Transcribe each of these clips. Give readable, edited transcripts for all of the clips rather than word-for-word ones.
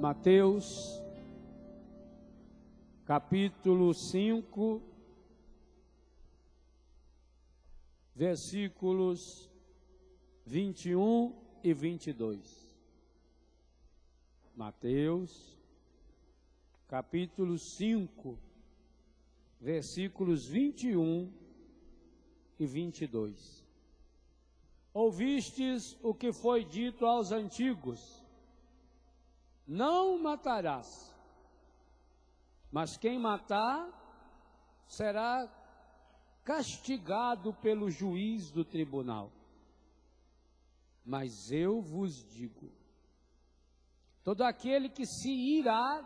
Mateus, capítulo 5, versículos 21 e 22. Mateus, capítulo 5, versículos 21 e 22. Ouvistes o que foi dito aos antigos: não matarás, mas quem matar será castigado pelo juiz do tribunal. Mas eu vos digo: todo aquele que se irá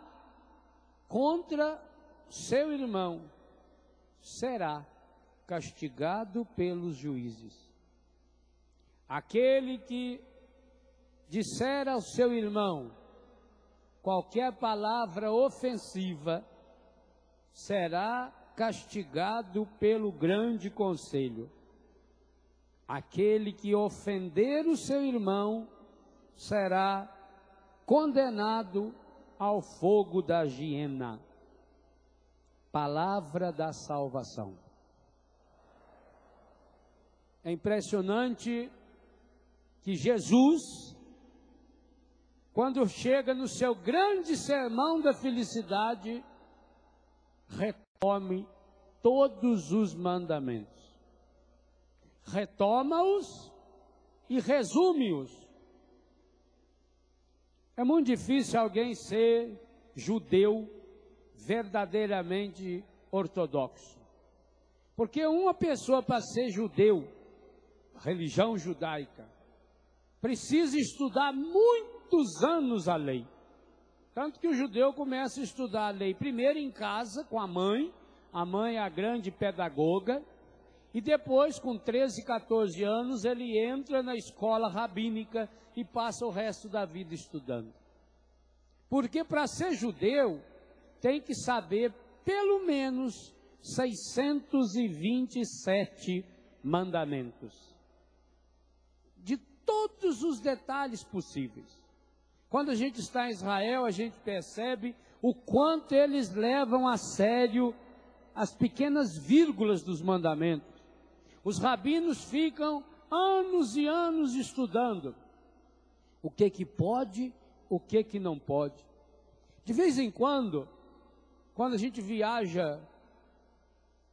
contra seu irmão será castigado pelos juízes. Aquele que disser ao seu irmão qualquer palavra ofensiva será castigado pelo grande conselho. Aquele que ofender o seu irmão será condenado ao fogo da hiena. Palavra da salvação. É impressionante que Jesus, quando chega no seu grande sermão da felicidade, retome todos os mandamentos. Retoma-os e resume-os. É muito difícil alguém ser judeu verdadeiramente ortodoxo. Porque uma pessoa, para ser judeu, religião judaica, precisa estudar muitos anos a lei. Tanto que o judeu começa a estudar a lei primeiro em casa, com a mãe é a grande pedagoga, e depois, com 13, 14 anos, ele entra na escola rabínica e passa o resto da vida estudando. Porque para ser judeu, tem que saber pelo menos 627 mandamentos. De todos os detalhes possíveis. Quando a gente está em Israel, a gente percebe o quanto eles levam a sério as pequenas vírgulas dos mandamentos. Os rabinos ficam anos e anos estudando o que pode, o que não pode. De vez em quando a gente viaja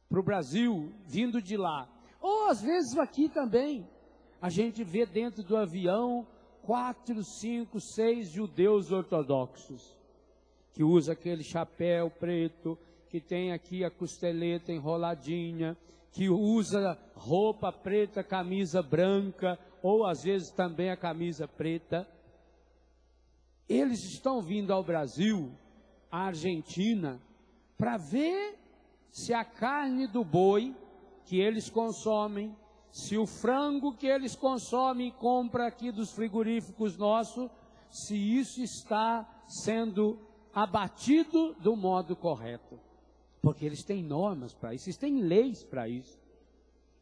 para o Brasil, vindo de lá, ou às vezes aqui também, a gente vê dentro do avião 4, 5, 6 judeus ortodoxos, que usa aquele chapéu preto, que tem aqui a costeleta enroladinha, que usa roupa preta, camisa branca, ou às vezes também a camisa preta. Eles estão vindo ao Brasil, à Argentina, para ver se a carne do boi que eles consomem, se o frango que eles consomem e compram aqui dos frigoríficos nossos, se isso está sendo abatido do modo correto. Porque eles têm normas para isso, eles têm leis para isso.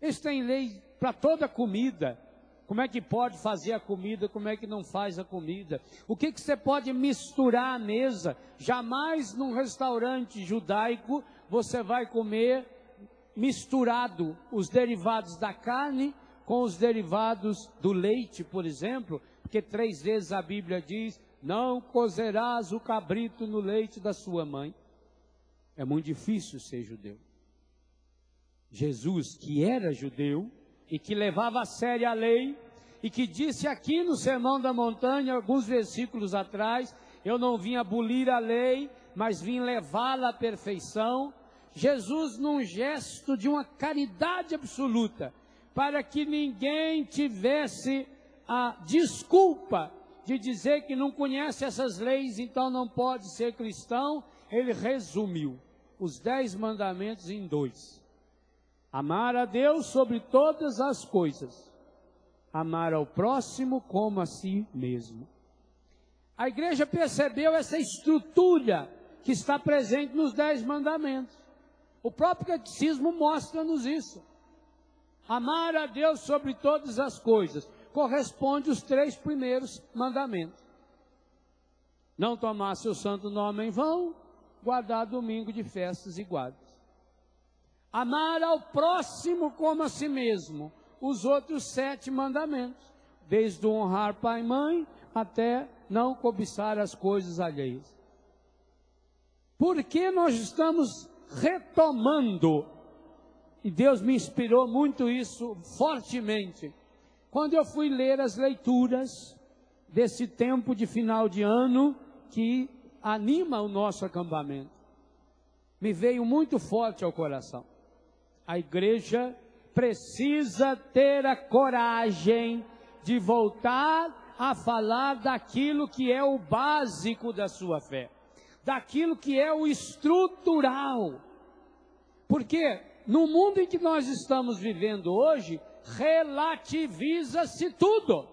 Eles têm lei para toda comida. Como é que pode fazer a comida, como é que não faz a comida. O que você pode misturar à mesa. Jamais num restaurante judaico você vai comer misturado os derivados da carne com os derivados do leite, por exemplo, porque 3 vezes a Bíblia diz: não cozerás o cabrito no leite da sua mãe. É muito difícil ser judeu. Jesus, que era judeu e que levava a sério a lei, e que disse aqui no Sermão da Montanha, alguns versículos atrás: eu não vim abolir a lei, mas vim levá-la à perfeição. Jesus, num gesto de uma caridade absoluta, para que ninguém tivesse a desculpa de dizer que não conhece essas leis, então não pode ser cristão, ele resumiu os 10 mandamentos em 2. Amar a Deus sobre todas as coisas, amar ao próximo como a si mesmo. A igreja percebeu essa estrutura que está presente nos 10 mandamentos. O próprio catecismo mostra-nos isso. Amar a Deus sobre todas as coisas corresponde aos 3 primeiros mandamentos. Não tomar seu santo nome em vão, guardar domingo de festas e guardas. Amar ao próximo como a si mesmo, os outros 7 mandamentos, desde o honrar pai e mãe até não cobiçar as coisas alheias. Por que nós estamos retomando? E Deus me inspirou muito isso fortemente. Quando eu fui ler as leituras desse tempo de final de ano que anima o nosso acampamento, me veio muito forte ao coração. A igreja precisa ter a coragem de voltar a falar daquilo que é o básico da sua fé, daquilo que é o estrutural. Porque no mundo em que nós estamos vivendo hoje, relativiza-se tudo.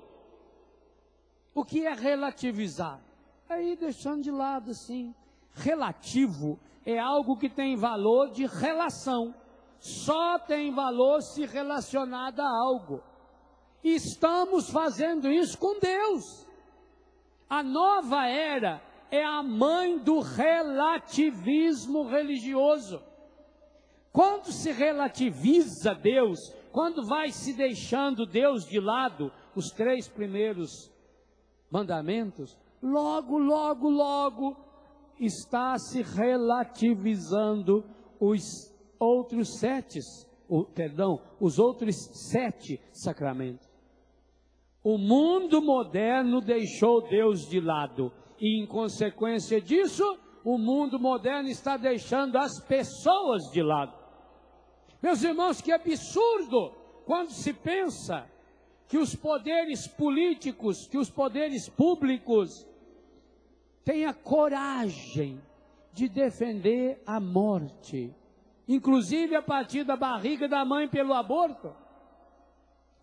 O que é relativizar? Aí deixando de lado assim. Relativo é algo que tem valor de relação. Só tem valor se relacionado a algo. E estamos fazendo isso com Deus. A nova era é a mãe do relativismo religioso. Quando se relativiza Deus, quando vai se deixando Deus de lado, os 3 primeiros mandamentos, logo está se relativizando os outros 7 sacramentos. O mundo moderno deixou Deus de lado e, em consequência disso, o mundo moderno está deixando as pessoas de lado. Meus irmãos, que absurdo quando se pensa que os poderes políticos, que os poderes públicos têm a coragem de defender a morte, inclusive a partir da barriga da mãe pelo aborto.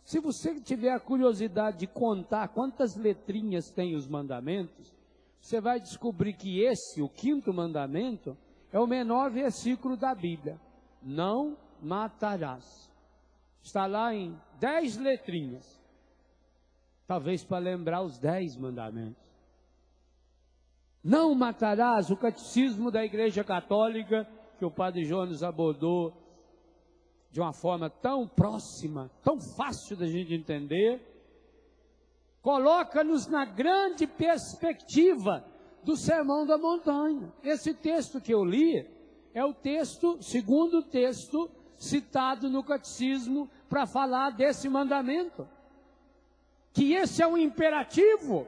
Se você tiver a curiosidade de contar quantas letrinhas tem os mandamentos, você vai descobrir que esse, o 5º mandamento, é o menor versículo da Bíblia. Não matarás. Está lá em 10 letrinhas. Talvez para lembrar os 10 mandamentos. Não matarás, o catecismo da Igreja Católica, que o Padre Jones abordou de uma forma tão próxima, tão fácil da gente entender, coloca-nos na grande perspectiva do Sermão da Montanha. Esse texto que eu li é o texto, segundo texto, citado no catecismo para falar desse mandamento. Que esse é um imperativo,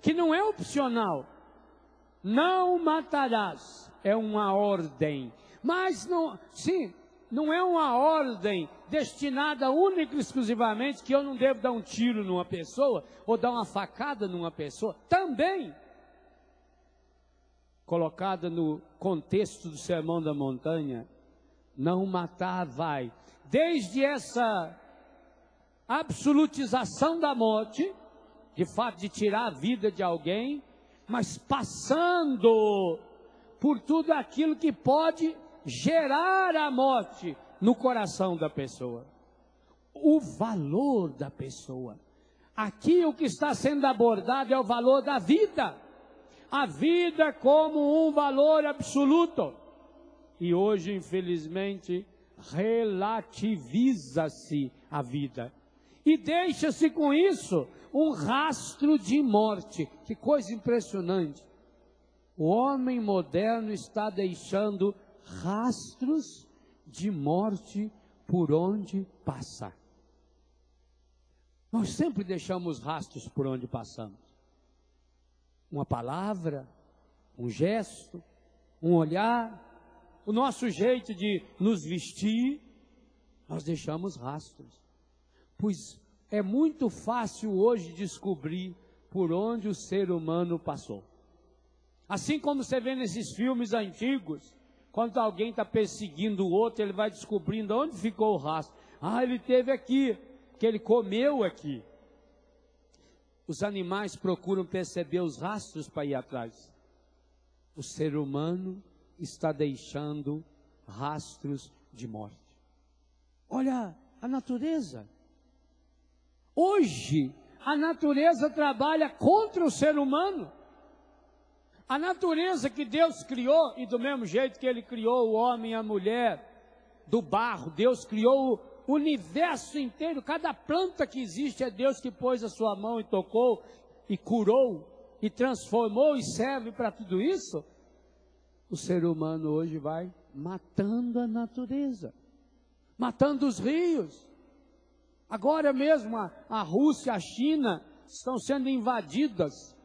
que não é opcional. Não matarás, é uma ordem. Mas não, sim, não é uma ordem destinada única e exclusivamente que eu não devo dar um tiro numa pessoa ou dar uma facada numa pessoa. Também colocada no contexto do Sermão da Montanha, não matar vai. Desde essa absolutização da morte, de fato de tirar a vida de alguém, mas passando por tudo aquilo que pode gerar a morte no coração da pessoa. O valor da pessoa. Aqui o que está sendo abordado é o valor da vida. A vida como um valor absoluto. E hoje, infelizmente, relativiza-se a vida. E deixa-se com isso um rastro de morte. Que coisa impressionante. O homem moderno está deixando rastros de morte por onde passa. Nós sempre deixamos rastros por onde passamos. Uma palavra, um gesto, um olhar, o nosso jeito de nos vestir, nós deixamos rastros. Pois é muito fácil hoje descobrir por onde o ser humano passou. Assim como você vê nesses filmes antigos, quando alguém está perseguindo o outro, ele vai descobrindo onde ficou o rastro. Ah, ele esteve aqui, que ele comeu aqui. Os animais procuram perceber os rastros para ir atrás. O ser humano está deixando rastros de morte. Olha a natureza. Hoje, a natureza trabalha contra o ser humano. A natureza que Deus criou, e do mesmo jeito que Ele criou o homem e a mulher do barro, Deus criou o universo inteiro. Cada planta que existe é Deus que pôs a sua mão e tocou, e curou, e transformou, e serve para tudo isso. O ser humano hoje vai matando a natureza, matando os rios. Agora mesmo a Rússia e a China estão sendo invadidas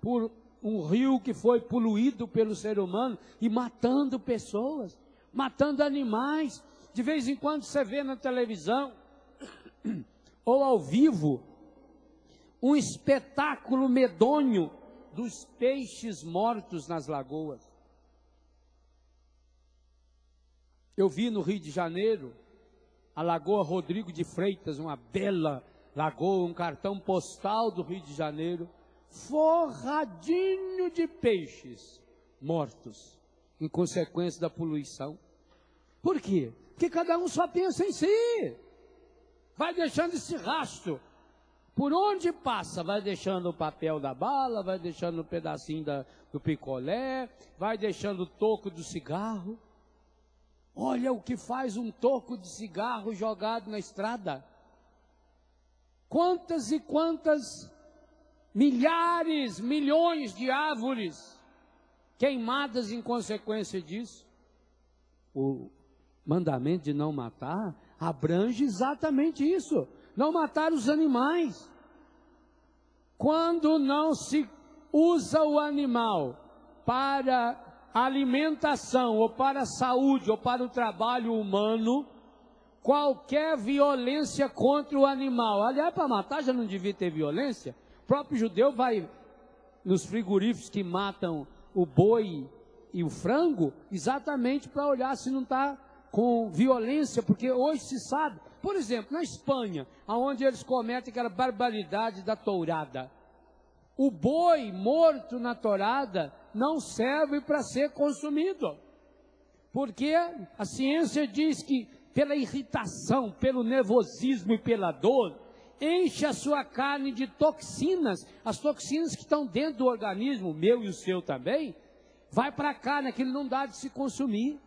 por um rio que foi poluído pelo ser humano e matando pessoas, matando animais. De vez em quando você vê na televisão ou ao vivo um espetáculo medonho dos peixes mortos nas lagoas. Eu vi no Rio de Janeiro a Lagoa Rodrigo de Freitas, uma bela lagoa, um cartão postal do Rio de Janeiro, forradinho de peixes mortos, em consequência da poluição. Por quê? Porque cada um só pensa em si, vai deixando esse rastro, por onde passa, vai deixando o papel da bala, vai deixando um pedacinho do picolé, vai deixando o toco do cigarro. Olha o que faz um toco de cigarro jogado na estrada. Quantas e quantas milhares, milhões de árvores queimadas em consequência disso. O mandamento de não matar abrange exatamente isso. Não matar os animais. Quando não se usa o animal para alimentação, ou para a saúde, ou para o trabalho humano, qualquer violência contra o animal, aliás, para matar já não devia ter violência. O próprio judeu vai nos frigoríficos que matam o boi e o frango, exatamente para olhar se não está com violência, porque hoje se sabe, por exemplo, na Espanha, onde eles cometem aquela barbaridade da tourada, o boi morto na tourada não serve para ser consumido, porque a ciência diz que pela irritação, pelo nervosismo e pela dor, enche a sua carne de toxinas, as toxinas que estão dentro do organismo, o meu e o seu também, vai para a carne, aquilo não dá de se consumir.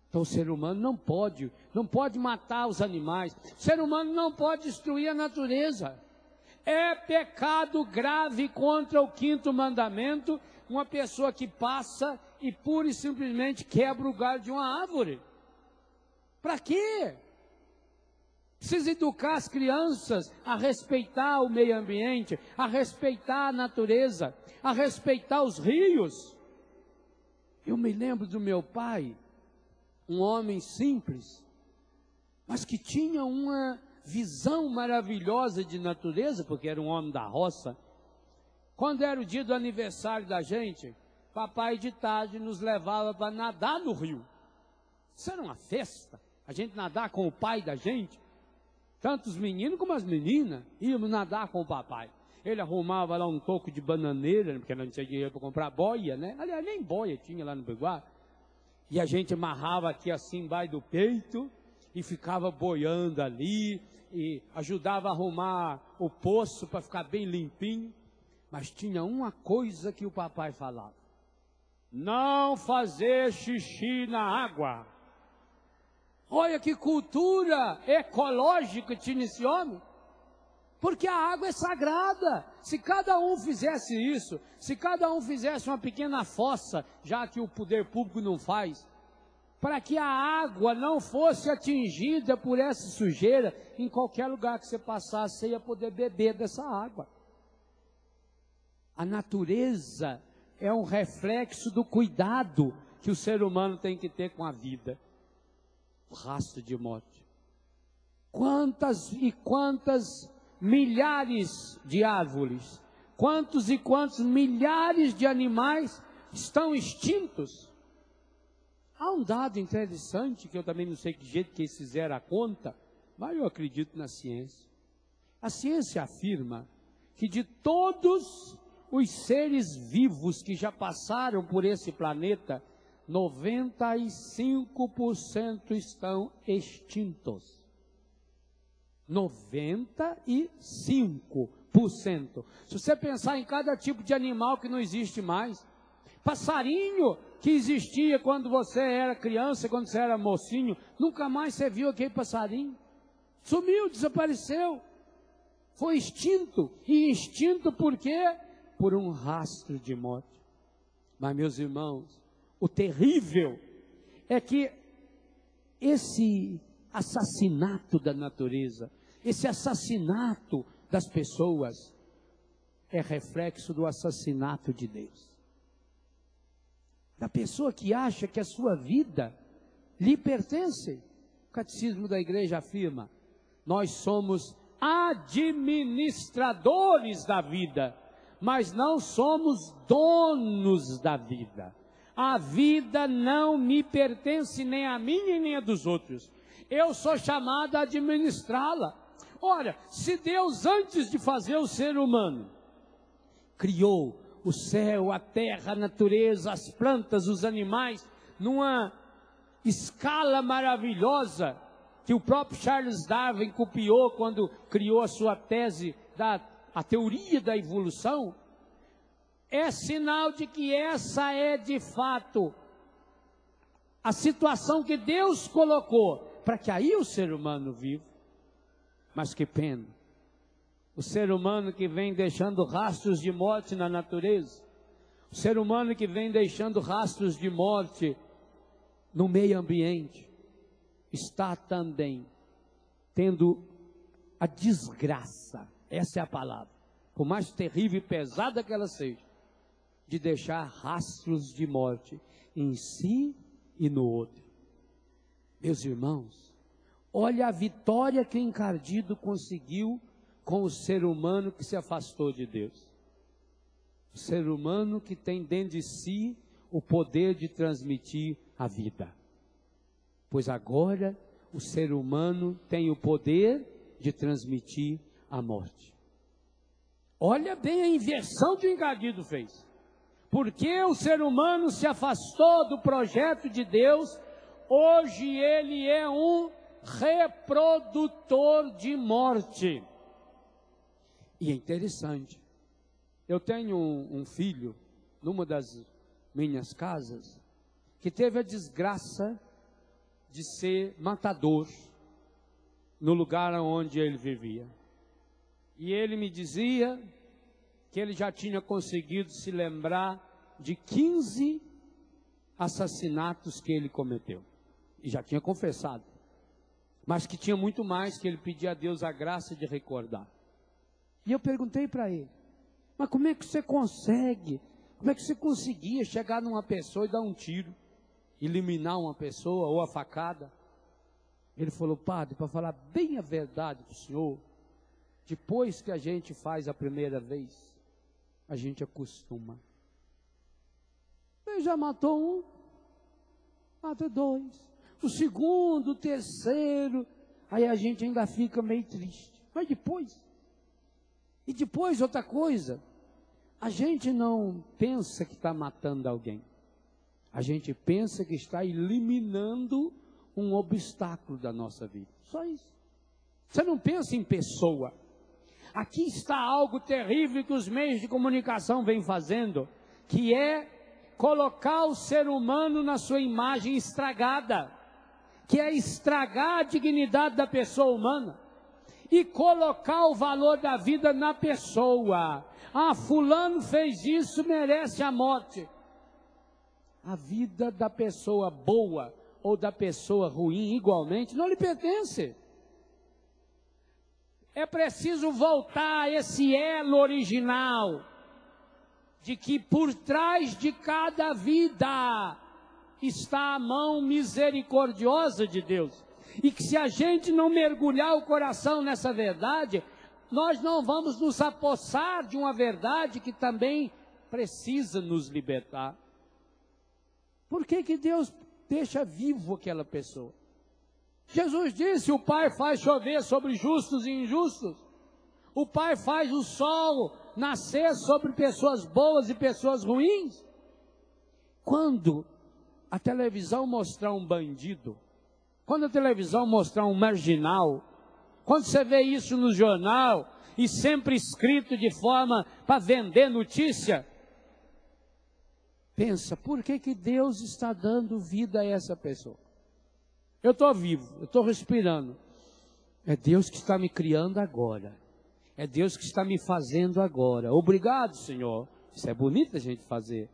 Então o ser humano não pode matar os animais, o ser humano não pode destruir a natureza. É pecado grave contra o 5º mandamento, uma pessoa que passa e pura e simplesmente quebra o galho de uma árvore. Para quê? Precisa educar as crianças a respeitar o meio ambiente, a respeitar a natureza, a respeitar os rios. Eu me lembro do meu pai, um homem simples, mas que tinha uma visão maravilhosa de natureza, porque era um homem da roça. Quando era o dia do aniversário da gente, papai de tarde nos levava para nadar no rio. Isso era uma festa, a gente nadar com o pai da gente, tanto os meninos como as meninas, íamos nadar com o papai. Ele arrumava lá um toco de bananeira, porque não tinha dinheiro para comprar boia, né? Aliás, nem boia tinha lá no Biguá. E a gente amarrava aqui assim embaixo do peito e ficava boiando ali e ajudava a arrumar o poço para ficar bem limpinho. Mas tinha uma coisa que o papai falava: não fazer xixi na água. Olha que cultura ecológica tinha esse homem. Porque a água é sagrada. Se cada um fizesse isso, se cada um fizesse uma pequena fossa, já que o poder público não faz, para que a água não fosse atingida por essa sujeira, em qualquer lugar que você passasse, você ia poder beber dessa água. A natureza é um reflexo do cuidado que o ser humano tem que ter com a vida. O rastro de morte. Quantas e quantas milhares de árvores, quantos e quantos milhares de animais estão extintos. Há um dado interessante, que eu também não sei que jeito que eles fizeram a conta, mas eu acredito na ciência. A ciência afirma que de todos os seres vivos que já passaram por esse planeta, 95% estão extintos. 95%. Se você pensar em cada tipo de animal que não existe mais, passarinho que existia quando você era criança, quando você era mocinho, nunca mais você viu aquele passarinho. Sumiu, desapareceu. Foi extinto. E extinto por quê? Por um rastro de morte. Mas, meus irmãos, o terrível é que esse assassinato da natureza, esse assassinato das pessoas, é reflexo do assassinato de Deus. Da pessoa que acha que a sua vida lhe pertence. O catecismo da igreja afirma: nós somos administradores da vida, mas não somos donos da vida. A vida não me pertence nem a mim nem a dos outros. Eu sou chamado a administrá-la. Olha, se Deus, antes de fazer o ser humano, criou o céu, a terra, a natureza, as plantas, os animais, numa escala maravilhosa, que o próprio Charles Darwin copiou quando criou a sua tese a teoria da evolução, é sinal de que essa é de fato a situação que Deus colocou para que aí o ser humano viva. Mas que pena, o ser humano que vem deixando rastros de morte na natureza, o ser humano que vem deixando rastros de morte no meio ambiente, está também tendo a desgraça, essa é a palavra, por mais terrível e pesada que ela seja, de deixar rastros de morte em si e no outro. Meus irmãos, olha a vitória que o encardido conseguiu com o ser humano que se afastou de Deus. O ser humano que tem dentro de si o poder de transmitir a vida. Pois agora o ser humano tem o poder de transmitir a morte. Olha bem a inversão que o encardido fez. Porque o ser humano se afastou do projeto de Deus, hoje ele é um reprodutor de morte. E é interessante, eu tenho um filho, numa das minhas casas, que teve a desgraça de ser matador no lugar onde ele vivia. E ele me dizia que ele já tinha conseguido se lembrar de 15 assassinatos que ele cometeu. E já tinha confessado. Mas que tinha muito mais que ele pedia a Deus a graça de recordar. E eu perguntei para ele: mas como é que você consegue? Como é que você conseguia chegar numa pessoa e dar um tiro? Eliminar uma pessoa ou a facada? Ele falou: padre, para falar bem a verdade para o senhor, depois que a gente faz a primeira vez, a gente acostuma. Ele já matou um, mata dois, o segundo, o terceiro, aí a gente ainda fica meio triste. Mas depois, e depois outra coisa, a gente não pensa que está matando alguém, a gente pensa que está eliminando um obstáculo da nossa vida, só isso. Você não pensa em pessoa. Aqui está algo terrível que os meios de comunicação vêm fazendo, que é colocar o ser humano na sua imagem estragada, que é estragar a dignidade da pessoa humana e colocar o valor da vida na pessoa. Ah, fulano fez isso, merece a morte. A vida da pessoa boa ou da pessoa ruim, igualmente, não lhe pertence. É preciso voltar a esse elo original, de que por trás de cada vida está a mão misericordiosa de Deus. E que se a gente não mergulhar o coração nessa verdade, nós não vamos nos apossar de uma verdade que também precisa nos libertar. Por que que Deus deixa vivo aquela pessoa? Jesus disse: o Pai faz chover sobre justos e injustos. O Pai faz o sol nascer sobre pessoas boas e pessoas ruins. Quando a televisão mostrar um bandido, quando a televisão mostrar um marginal, Quando você vê isso no jornal, e sempre escrito de forma para vender notícia, pensa, por que Deus está dando vida a essa pessoa? Eu estou vivo, eu estou respirando. É Deus que está me criando agora. É Deus que está me fazendo agora. Obrigado, Senhor. Isso é bonito a gente fazer.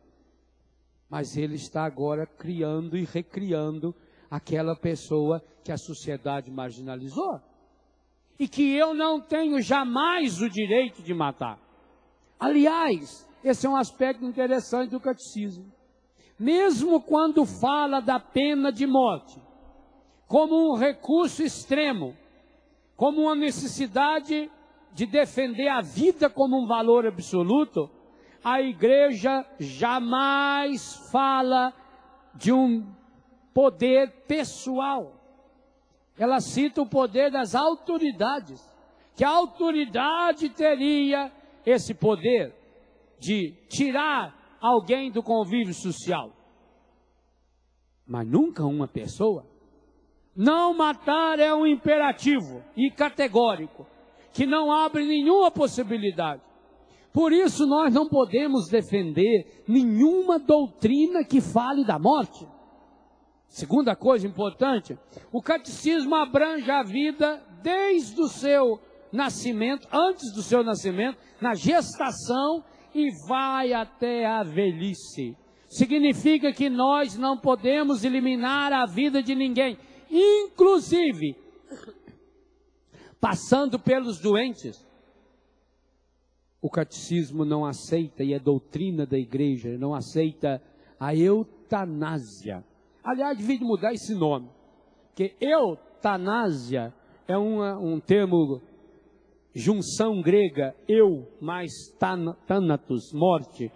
Mas Ele está agora criando e recriando aquela pessoa que a sociedade marginalizou. E que eu não tenho jamais o direito de matar. Aliás, esse é um aspecto interessante do catecismo. Mesmo quando fala da pena de morte, como um recurso extremo, como uma necessidade de defender a vida como um valor absoluto, a igreja jamais fala de um poder pessoal. Ela cita o poder das autoridades, que a autoridade teria esse poder de tirar alguém do convívio social. Mas nunca uma pessoa. Não matar é um imperativo e categórico, que não abre nenhuma possibilidade. Por isso nós não podemos defender nenhuma doutrina que fale da morte. Segunda coisa importante, o catecismo abrange a vida desde o seu nascimento, antes do seu nascimento, na gestação e vai até a velhice. Significa que nós não podemos eliminar a vida de ninguém, inclusive passando pelos doentes. O catecismo não aceita, e é doutrina da igreja, não aceita a eutanásia. Aliás, devia mudar esse nome, porque eutanásia é um termo, junção grega, eu mais thanatos, morte.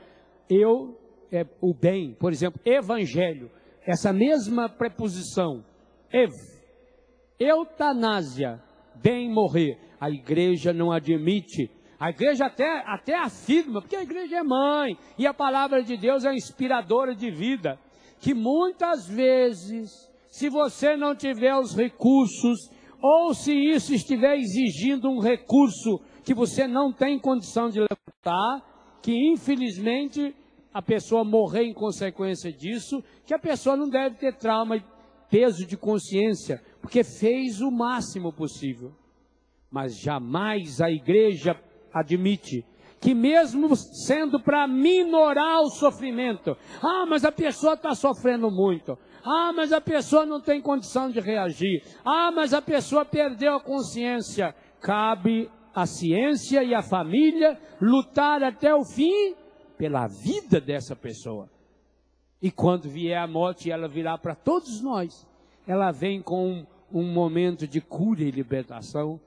Eu é o bem, por exemplo, evangelho, essa mesma preposição, eutanásia, bem morrer. A igreja não admite. A igreja até afirma, porque a igreja é mãe, e a palavra de Deus é inspiradora de vida, que muitas vezes, se você não tiver os recursos, ou se isso estiver exigindo um recurso que você não tem condição de levantar, que infelizmente a pessoa morrer em consequência disso, que a pessoa não deve ter trauma e peso de consciência, porque fez o máximo possível. Mas jamais a igreja admite que mesmo sendo para minorar o sofrimento, mas a pessoa está sofrendo muito, mas a pessoa não tem condição de reagir, mas a pessoa perdeu a consciência, cabe à ciência e à família lutar até o fim pela vida dessa pessoa. E quando vier a morte, ela virá para todos nós, ela vem com um momento de cura e libertação.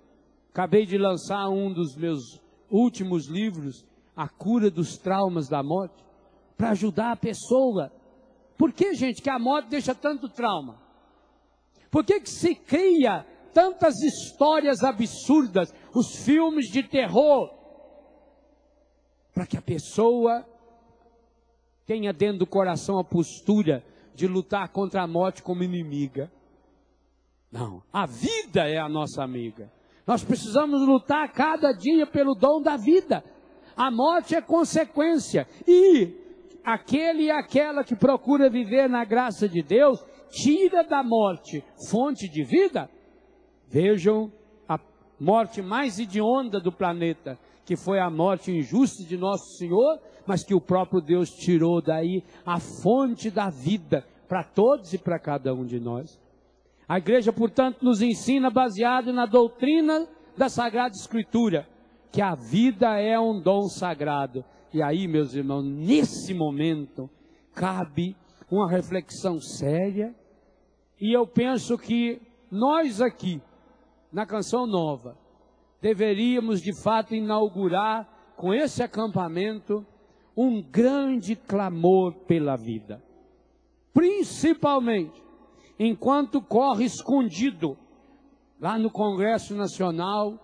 Acabei de lançar um dos meus últimos livros, A Cura dos Traumas da Morte, para ajudar a pessoa. Por que, gente, que a morte deixa tanto trauma? Por que se cria tantas histórias absurdas, os filmes de terror? Para que a pessoa tenha dentro do coração a postura de lutar contra a morte como inimiga. Não, a vida é a nossa amiga. Nós precisamos lutar cada dia pelo dom da vida. A morte é consequência. E aquele e aquela que procura viver na graça de Deus, tira da morte fonte de vida. Vejam a morte mais hedionda do planeta, que foi a morte injusta de nosso Senhor, mas que o próprio Deus tirou daí a fonte da vida para todos e para cada um de nós. A igreja, portanto, nos ensina, baseado na doutrina da Sagrada Escritura, que a vida é um dom sagrado. E aí, meus irmãos, nesse momento, cabe uma reflexão séria. E eu penso que nós aqui, na Canção Nova, deveríamos de fato inaugurar com esse acampamento um grande clamor pela vida. Principalmente enquanto corre escondido lá no Congresso Nacional,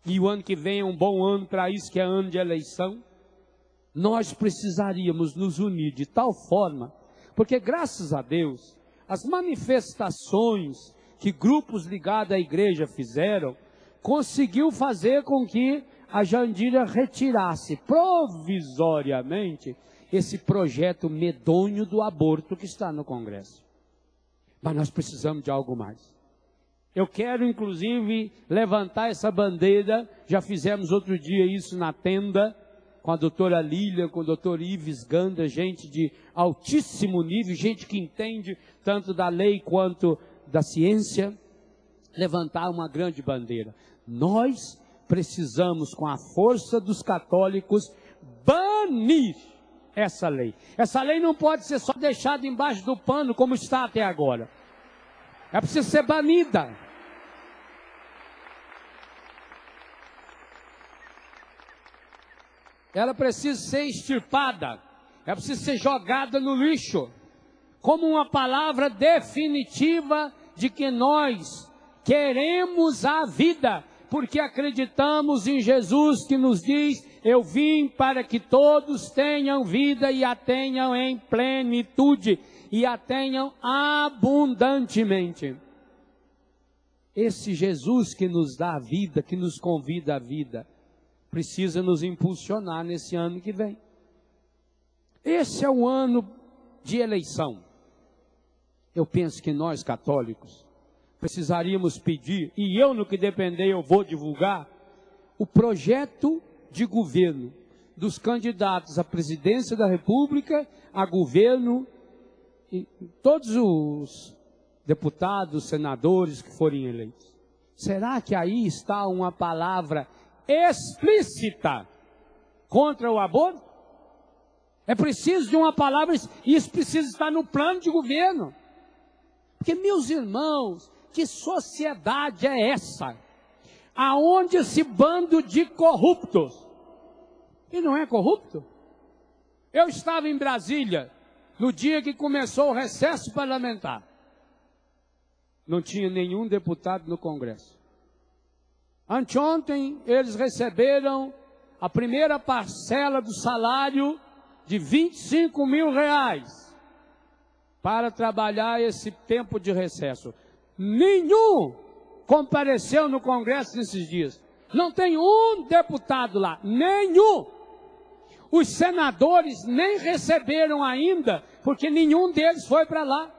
e o ano que vem é um bom ano para isso, que é ano de eleição, nós precisaríamos nos unir de tal forma, porque graças a Deus, as manifestações que grupos ligados à igreja fizeram, conseguiu fazer com que a Jandira retirasse provisoriamente esse projeto medonho do aborto que está no Congresso. Mas nós precisamos de algo mais. Eu quero, inclusive, levantar essa bandeira. Já fizemos outro dia isso na tenda, com a doutora Lília, com o doutor Ives Ganda, gente de altíssimo nível, gente que entende tanto da lei quanto da ciência, levantar uma grande bandeira. Nós precisamos, com a força dos católicos, banir essa lei. Essa lei não pode ser só deixada embaixo do pano, como está até agora. É preciso ser banida. Ela precisa ser extirpada. Ela precisa ser jogada no lixo. Como uma palavra definitiva de que nós queremos a vida. Porque acreditamos em Jesus que nos diz: eu vim para que todos tenham vida e a tenham em plenitude. E a tenham abundantemente. Esse Jesus que nos dá a vida, que nos convida à vida, precisa nos impulsionar nesse ano que vem. Esse é o ano de eleição. Eu penso que nós, católicos, precisaríamos pedir, e eu, no que depender, eu vou divulgar, o projeto de governo dos candidatos à presidência da República, a governo, e todos os deputados, senadores que forem eleitos. Será que aí está uma palavra explícita contra o aborto? É preciso de uma palavra, e isso precisa estar no plano de governo. Porque, meus irmãos, que sociedade é essa? Aonde esse bando de corruptos, e não é corrupto? Eu estava em Brasília no dia que começou o recesso parlamentar. Não tinha nenhum deputado no Congresso. Anteontem, eles receberam a primeira parcela do salário de R$25 mil para trabalhar esse tempo de recesso. Nenhum compareceu no Congresso nesses dias. Não tem um deputado lá, nenhum. Os senadores nem receberam ainda, porque nenhum deles foi para lá.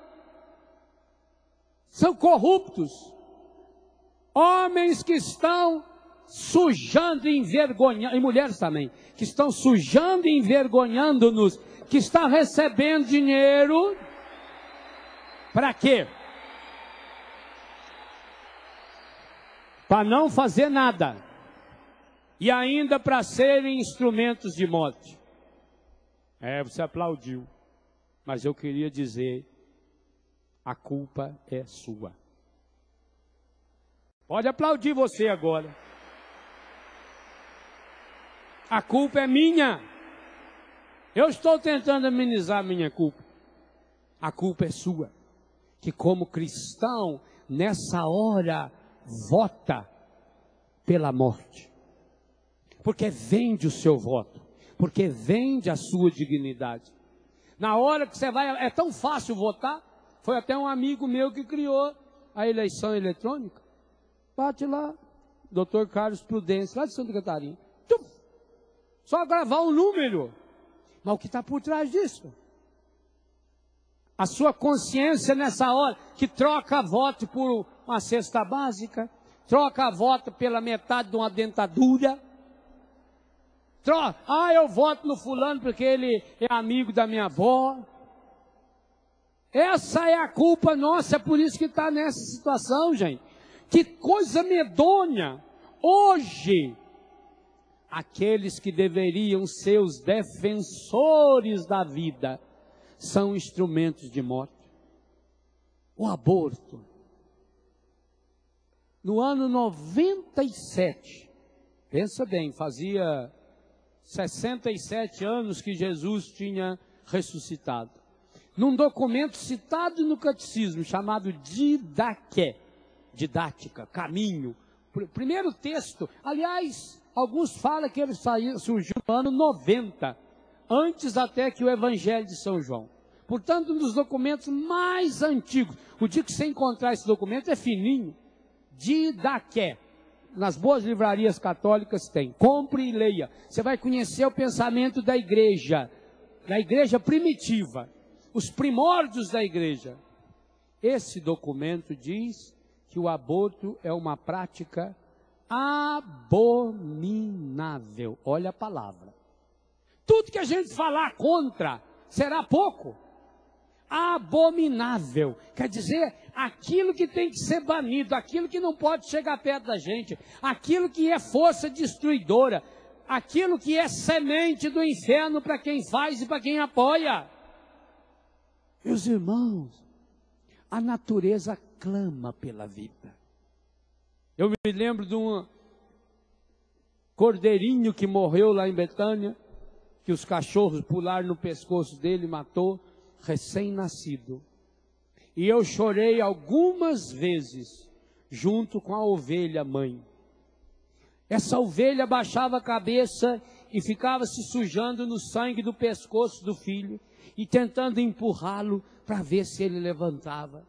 São corruptos. Homens que estão sujando e envergonhando, e mulheres também, que estão sujando e envergonhando-nos, que estão recebendo dinheiro, para quê? Para não fazer nada, e ainda para serem instrumentos de morte. Você aplaudiu, mas eu queria dizer, a culpa é sua. Pode aplaudir você agora. A culpa é minha. Eu estou tentando amenizar a minha culpa. A culpa é sua. Que como cristão, nessa hora, vota pela morte. Porque vende o seu voto. Porque vende a sua dignidade. Na hora que você vai, é tão fácil votar. Foi até um amigo meu que criou a eleição eletrônica. Bate lá, Dr. Carlos Prudêncio, lá de Santa Catarina. Só gravar um número. Mas o que está por trás disso? A sua consciência nessa hora, que troca voto por uma cesta básica, troca voto pela metade de uma dentadura. Eu voto no fulano porque ele é amigo da minha avó. Essa é a culpa nossa, é por isso que está nessa situação, gente. Que coisa medonha! Hoje, aqueles que deveriam ser os defensores da vida, são instrumentos de morte. O aborto. No ano 97, pensa bem, fazia 67 anos que Jesus tinha ressuscitado. Num documento citado no catecismo, chamado didática, caminho. Primeiro texto, aliás, alguns falam que ele surgiu no ano 90, antes até que o Evangelho de São João. Portanto, um dos documentos mais antigos. O dia que você encontrar esse documento é fininho. Didaqué. Nas boas livrarias católicas tem. Compre e leia. Você vai conhecer o pensamento da igreja primitiva, os primórdios da igreja. Esse documento diz que o aborto é uma prática abominável. Olha a palavra. Tudo que a gente falar contra será pouco. Abominável. Quer dizer, aquilo que tem que ser banido, aquilo que não pode chegar perto da gente, aquilo que é força destruidora, aquilo que é semente do inferno para quem faz e para quem apoia. Meus irmãos, a natureza clama pela vida. Eu me lembro de um cordeirinho que morreu lá em Betânia, que os cachorros pularam no pescoço dele e matou, recém-nascido. E eu chorei algumas vezes, junto com a ovelha mãe. Essa ovelha baixava a cabeça e ficava se sujando no sangue do pescoço do filho e tentando empurrá-lo para ver se ele levantava.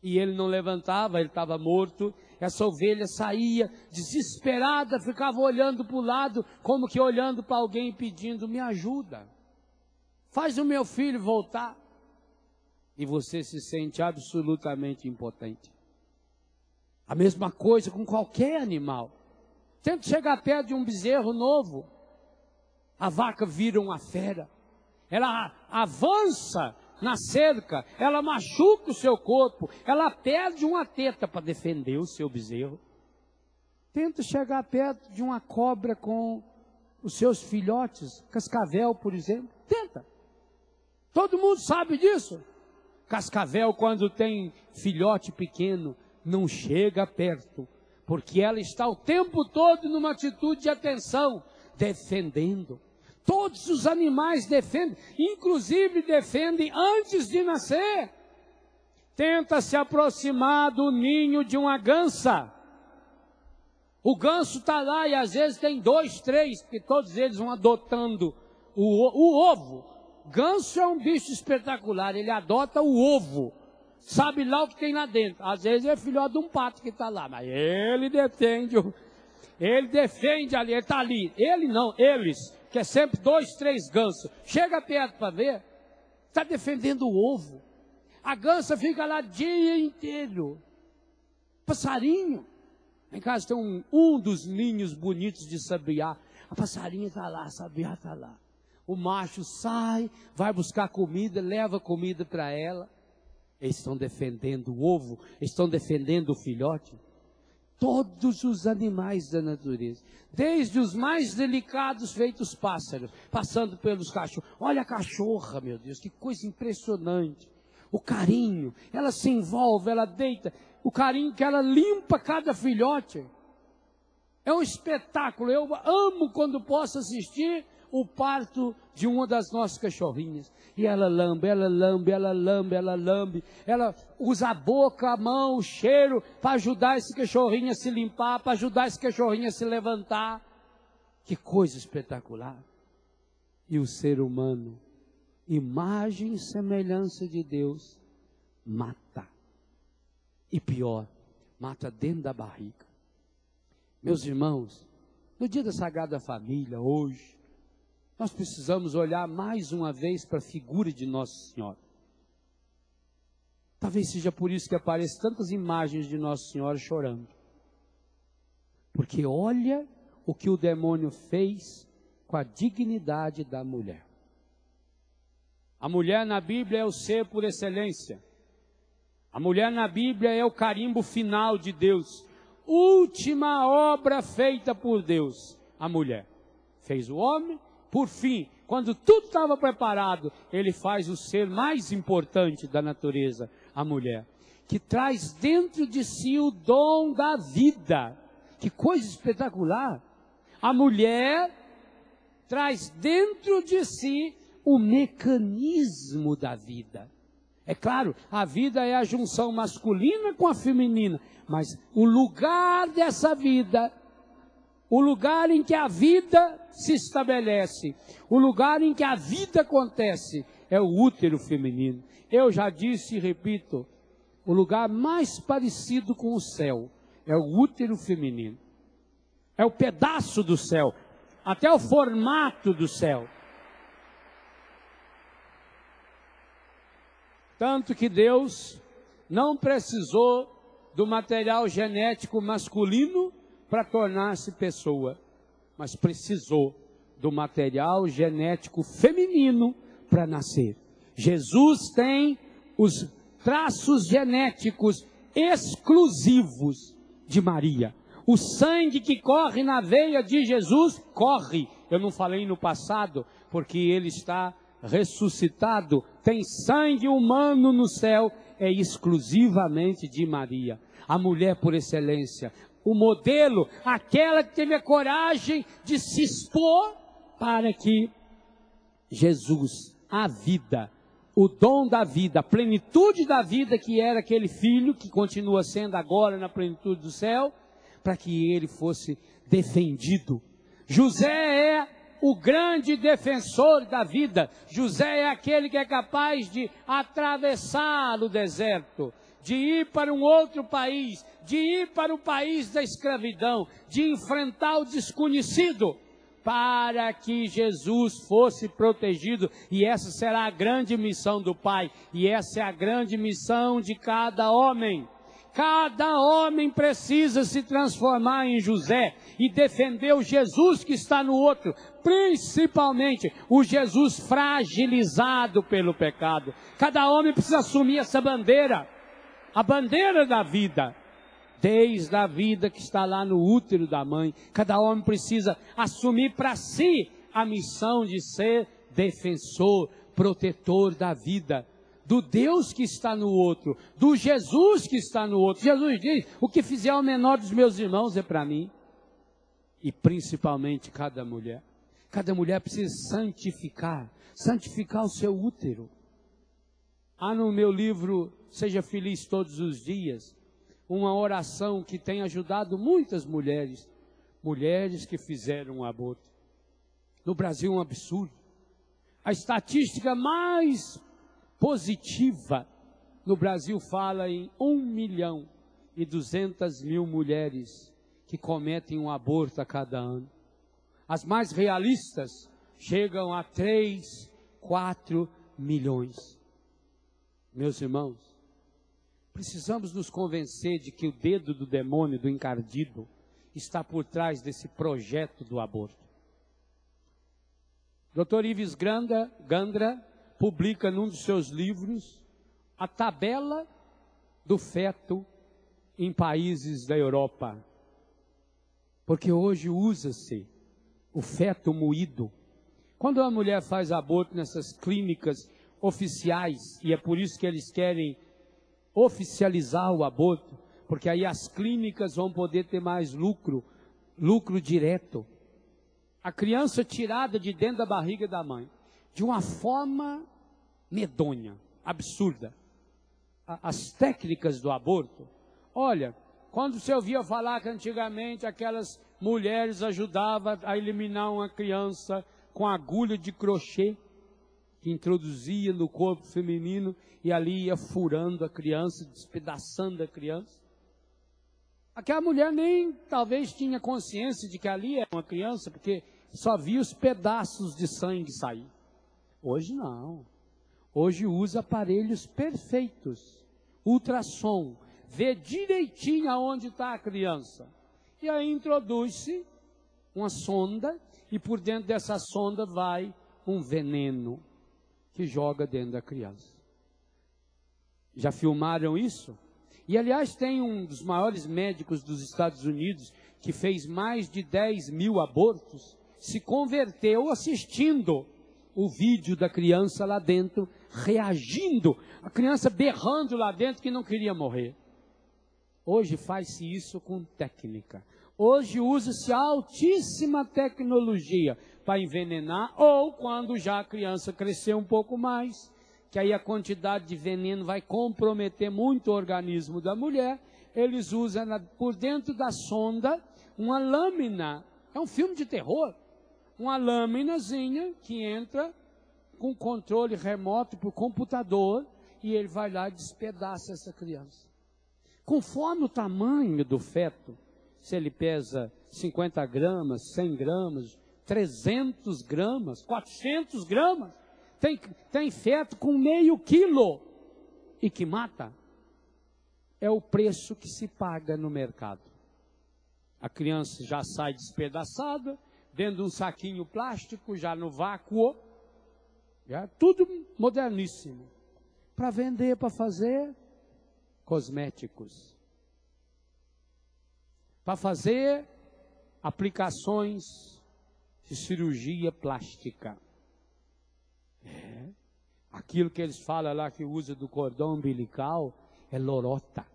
E ele não levantava, ele estava morto. Essa ovelha saía desesperada, ficava olhando para o lado, como que olhando para alguém pedindo, me ajuda. Faz o meu filho voltar. E você se sente absolutamente impotente. A mesma coisa com qualquer animal. Tenta chegar perto de um bezerro novo. A vaca vira uma fera. Ela avança na cerca, ela machuca o seu corpo, ela perde uma teta para defender o seu bezerro. Tenta chegar perto de uma cobra com os seus filhotes, cascavel, por exemplo. Tenta. Todo mundo sabe disso. Cascavel, quando tem filhote pequeno, não chega perto, porque ela está o tempo todo numa atitude de atenção, defendendo. Todos os animais defendem, inclusive defendem antes de nascer. Tenta se aproximar do ninho de uma gansa. O ganso está lá e às vezes tem 2, 3, porque todos eles vão adotando o ovo. Ganso é um bicho espetacular, ele adota o ovo. Sabe lá o que tem lá dentro. Às vezes é filhote de um pato que está lá, mas ele defende ali, ele está ali. Ele não, eles, que é sempre 2, 3 gansos. Chega perto para ver, está defendendo o ovo. A gansa fica lá o dia inteiro. Passarinho. Em casa tem um dos ninhos bonitos de sabiá. A passarinha está lá, a sabiá está lá. O macho sai, vai buscar comida, leva comida para ela. Eles estão defendendo o ovo, estão defendendo o filhote. Todos os animais da natureza, desde os mais delicados feitos pássaros, passando pelos cachorros. Olha a cachorra, meu Deus, que coisa impressionante. O carinho, ela se envolve, ela deita. O carinho que ela limpa cada filhote. É um espetáculo. Eu amo quando posso assistir o parto de uma das nossas cachorrinhas. E ela lambe, ela lambe, ela lambe, ela lambe. Ela usa a boca, a mão, o cheiro para ajudar esse cachorrinho a se limpar, para ajudar esse cachorrinho a se levantar. Que coisa espetacular. E o ser humano, imagem e semelhança de Deus, mata. E pior, mata dentro da barriga. Meus irmãos, no dia da Sagrada Família, hoje, nós precisamos olhar mais uma vez para a figura de Nossa Senhora. Talvez seja por isso que aparecem tantas imagens de Nossa Senhora chorando. Porque olha o que o demônio fez com a dignidade da mulher. A mulher na Bíblia é o ser por excelência. A mulher na Bíblia é o carimbo final de Deus. Última obra feita por Deus. A mulher fez o homem. Por fim, quando tudo estava preparado, ele faz o ser mais importante da natureza, a mulher, que traz dentro de si o dom da vida. Que coisa espetacular! A mulher traz dentro de si o mecanismo da vida. É claro, a vida é a junção masculina com a feminina, mas o lugar dessa vida, o lugar em que a vida se estabelece, o lugar em que a vida acontece, é o útero feminino. Eu já disse e repito, o lugar mais parecido com o céu é o útero feminino. É o pedaço do céu, até o formato do céu. Tanto que Deus não precisou do material genético masculino para tornar-se pessoa, mas precisou do material genético feminino para nascer. Jesus tem os traços genéticos exclusivos de Maria. O sangue que corre na veia de Jesus, corre. Eu não falei no passado, porque ele está ressuscitado. Tem sangue humano no céu, é exclusivamente de Maria. A mulher por excelência. O modelo, aquela que teve a coragem de se expor para que Jesus, a vida, o dom da vida, a plenitude da vida que era aquele filho, que continua sendo agora na plenitude do céu, para que ele fosse defendido. José é o grande defensor da vida. José é aquele que é capaz de atravessar o deserto, de ir para um outro país, de ir para o país da escravidão, de enfrentar o desconhecido, para que Jesus fosse protegido. E essa será a grande missão do Pai, e essa é a grande missão de cada homem. Cada homem precisa se transformar em José e defender o Jesus que está no outro, principalmente o Jesus fragilizado pelo pecado. Cada homem precisa assumir essa bandeira, a bandeira da vida, desde a vida que está lá no útero da mãe. Cada homem precisa assumir para si a missão de ser defensor, protetor da vida, do Deus que está no outro, do Jesus que está no outro. Jesus diz, o que fizer ao menor dos meus irmãos é para mim. E principalmente cada mulher. Cada mulher precisa santificar o seu útero. Há no meu livro, Seja Feliz Todos os Dias, uma oração que tem ajudado muitas mulheres. Mulheres que fizeram um aborto. No Brasil é um absurdo. A estatística mais positiva no Brasil fala em 1.200.000 mulheres que cometem um aborto a cada ano. As mais realistas chegam a 3, 4 milhões. Meus irmãos, precisamos nos convencer de que o dedo do demônio, do encardido, está por trás desse projeto do aborto. Dr. Ives Gandra publica num dos seus livros a tabela do feto em países da Europa. Porque hoje usa-se o feto moído. Quando a mulher faz aborto nessas clínicas oficiais, e é por isso que eles querem oficializar o aborto, porque aí as clínicas vão poder ter mais lucro direto. A criança tirada de dentro da barriga da mãe, de uma forma medonha, absurda. As técnicas do aborto, olha, quando você ouvia falar que antigamente aquelas mulheres ajudavam a eliminar uma criança com agulha de crochê, que introduzia no corpo feminino e ali ia furando a criança, despedaçando a criança. Aquela mulher nem talvez tinha consciência de que ali era uma criança, porque só via os pedaços de sangue sair. Hoje não. Hoje usa aparelhos perfeitos, ultrassom, vê direitinho aonde está a criança. E aí introduz-se uma sonda, e por dentro dessa sonda vai um veneno que joga dentro da criança. Já filmaram isso? E aliás tem um dos maiores médicos dos Estados Unidos, que fez mais de 10.000 abortos, se converteu assistindo o vídeo da criança lá dentro, reagindo, a criança berrando lá dentro que não queria morrer. Hoje faz-se isso com técnica. Hoje usa-se altíssima tecnologia para envenenar, ou quando já a criança cresceu um pouco mais, que aí a quantidade de veneno vai comprometer muito o organismo da mulher, eles usam por dentro da sonda uma lâmina, é um filme de terror, uma lâminazinha que entra com controle remoto por computador, e ele vai lá e despedaça essa criança. Conforme o tamanho do feto, se ele pesa 50 gramas, 100 gramas, 300 gramas, 400 gramas, tem feto com meio quilo e que mata. É o preço que se paga no mercado. A criança já sai despedaçada, dentro de um saquinho plástico, já no vácuo, já tudo moderníssimo, para vender, para fazer cosméticos, para fazer aplicações de cirurgia plástica. Aquilo que eles falam lá que usa do cordão umbilical é lorota.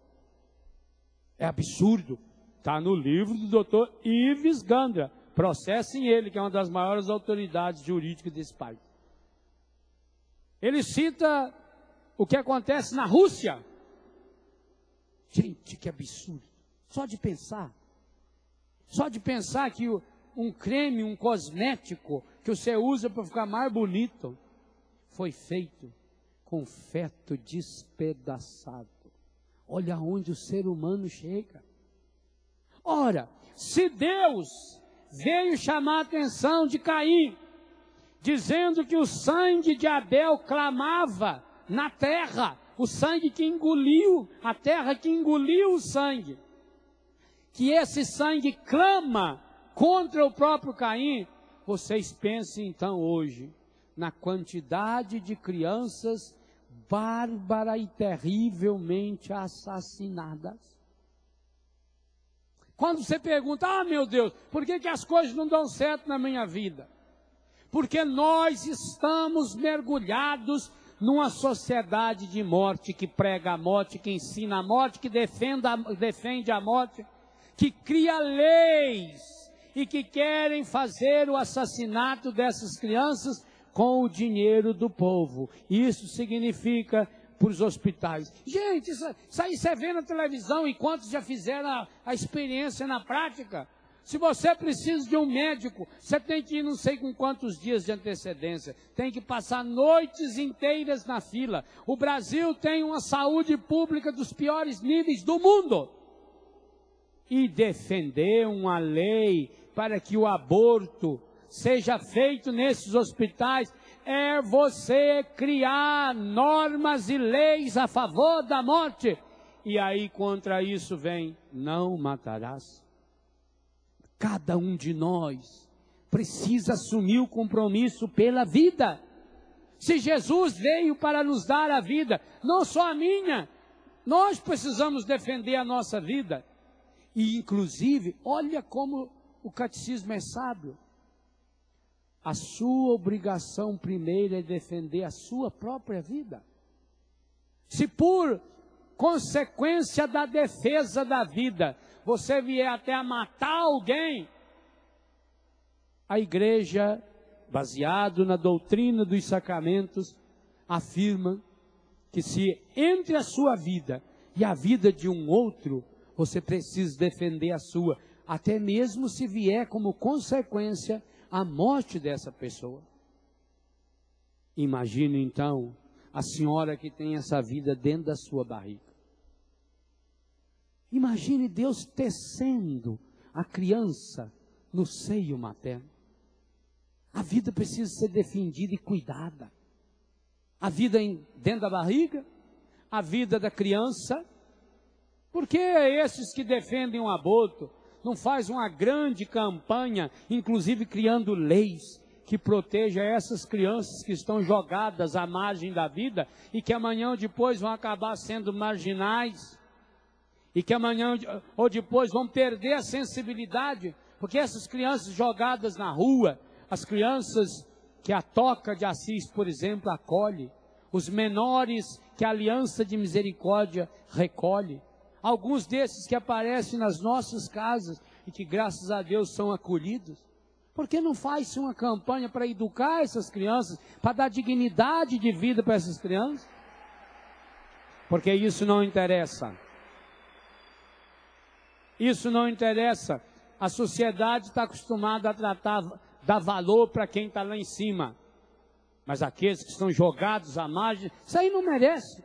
É absurdo. Está no livro do Dr. Ives Gandra. Processem ele, que é uma das maiores autoridades jurídicas desse país. Ele cita o que acontece na Rússia. Gente, que absurdo. Só de pensar. Só de pensar que um creme, um cosmético que você usa para ficar mais bonito, foi feito com feto despedaçado. Olha onde o ser humano chega. Ora, se Deus veio chamar a atenção de Caim, dizendo que o sangue de Abel clamava na terra, o sangue que engoliu, a terra que engoliu o sangue, que esse sangue clama contra o próprio Caim, vocês pensem então hoje na quantidade de crianças bárbara e terrivelmente assassinadas. Quando você pergunta, meu Deus, por que as coisas não dão certo na minha vida? Porque nós estamos mergulhados numa sociedade de morte, que prega a morte, que ensina a morte, que defende a morte, que cria leis e que querem fazer o assassinato dessas crianças com o dinheiro do povo. Isso significa para os hospitais. Gente, isso aí você vê na televisão, e quantos já fizeram a experiência na prática? Se você precisa de um médico, você tem que ir não sei com quantos dias de antecedência. Tem que passar noites inteiras na fila. O Brasil tem uma saúde pública dos piores níveis do mundo. E defender uma lei para que o aborto seja feito nesses hospitais é você criar normas e leis a favor da morte. E aí contra isso vem, não matarás. Cada um de nós precisa assumir o compromisso pela vida. Se Jesus veio para nos dar a vida, não só a minha, nós precisamos defender a nossa vida. E inclusive, olha como o catecismo é sábio. A sua obrigação primeira é defender a sua própria vida. Se por consequência da defesa da vida, você vier até a matar alguém, a igreja, baseado na doutrina dos sacramentos, afirma que se entre a sua vida e a vida de um outro, você precisa defender a sua, até mesmo se vier como consequência a morte dessa pessoa. Imagine então a senhora que tem essa vida dentro da sua barriga. Imagine Deus tecendo a criança no seio materno. A vida precisa ser defendida e cuidada. A vida dentro da barriga, a vida da criança. Por que esses que defendem o aborto não faz uma grande campanha, inclusive criando leis que protejam essas crianças que estão jogadas à margem da vida e que amanhã ou depois vão acabar sendo marginais e que amanhã ou depois vão perder a sensibilidade, porque essas crianças jogadas na rua, as crianças que a Toca de Assis, por exemplo, acolhe, os menores que a Aliança de Misericórdia recolhe, alguns desses que aparecem nas nossas casas e que graças a Deus são acolhidos. Por que não faz-se uma campanha para educar essas crianças, para dar dignidade de vida para essas crianças? Porque isso não interessa. Isso não interessa. A sociedade está acostumada a dar valor para quem está lá em cima. Mas aqueles que estão jogados à margem, isso aí não merece.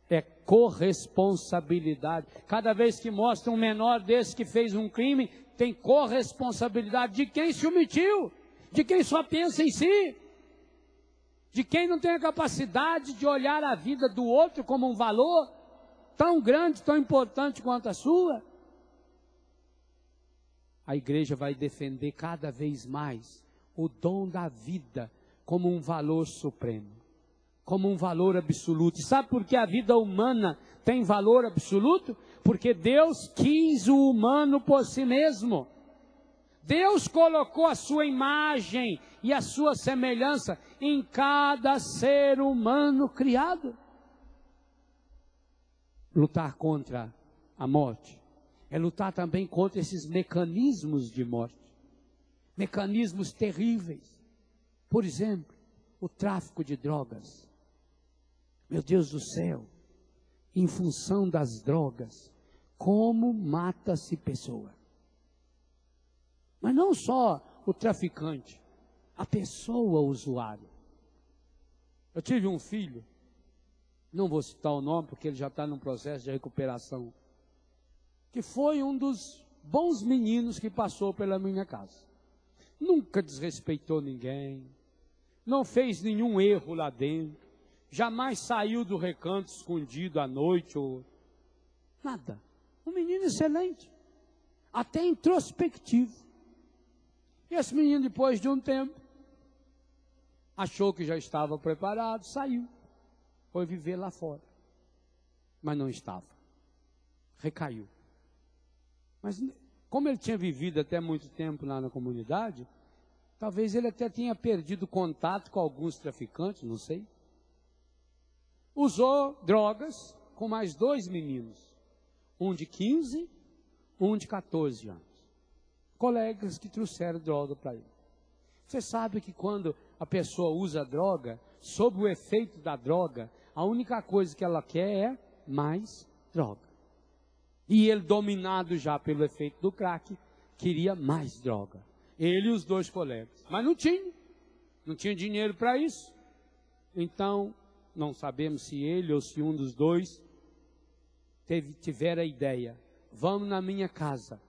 É corresponsabilidade. Cada vez que mostra um menor desse que fez um crime, tem corresponsabilidade de quem se omitiu, de quem só pensa em si, de quem não tem a capacidade de olhar a vida do outro como um valor tão grande, tão importante quanto a sua. A igreja vai defender cada vez mais o dom da vida como um valor supremo, como um valor absoluto. E sabe por que a vida humana tem valor absoluto? Porque Deus quis o humano por si mesmo. Deus colocou a sua imagem e a sua semelhança em cada ser humano criado. Lutar contra a morte é lutar também contra esses mecanismos de morte, mecanismos terríveis. Por exemplo, o tráfico de drogas. Meu Deus do céu, em função das drogas, como mata-se pessoa. Mas não só o traficante, a pessoa usuária. Eu tive um filho, não vou citar o nome porque ele já está num processo de recuperação, que foi um dos bons meninos que passou pela minha casa. Nunca desrespeitou ninguém, não fez nenhum erro lá dentro, jamais saiu do recanto escondido à noite ou nada. Um menino excelente, até introspectivo. E esse menino, depois de um tempo, achou que já estava preparado, saiu, foi viver lá fora. Mas não estava, recaiu. Mas como ele tinha vivido até muito tempo lá na comunidade, talvez ele até tenha perdido contato com alguns traficantes, não sei. Usou drogas com mais 2 meninos, um de 15, um de 14 anos. Colegas que trouxeram droga para ele. Você sabe que quando a pessoa usa droga, sob o efeito da droga, a única coisa que ela quer é mais droga. E ele, dominado já pelo efeito do crack, queria mais droga. Ele e os 2 colegas. Mas não tinha dinheiro para isso. Então, não sabemos se ele ou se um dos 2 tiveram a ideia. Vamos na minha casa.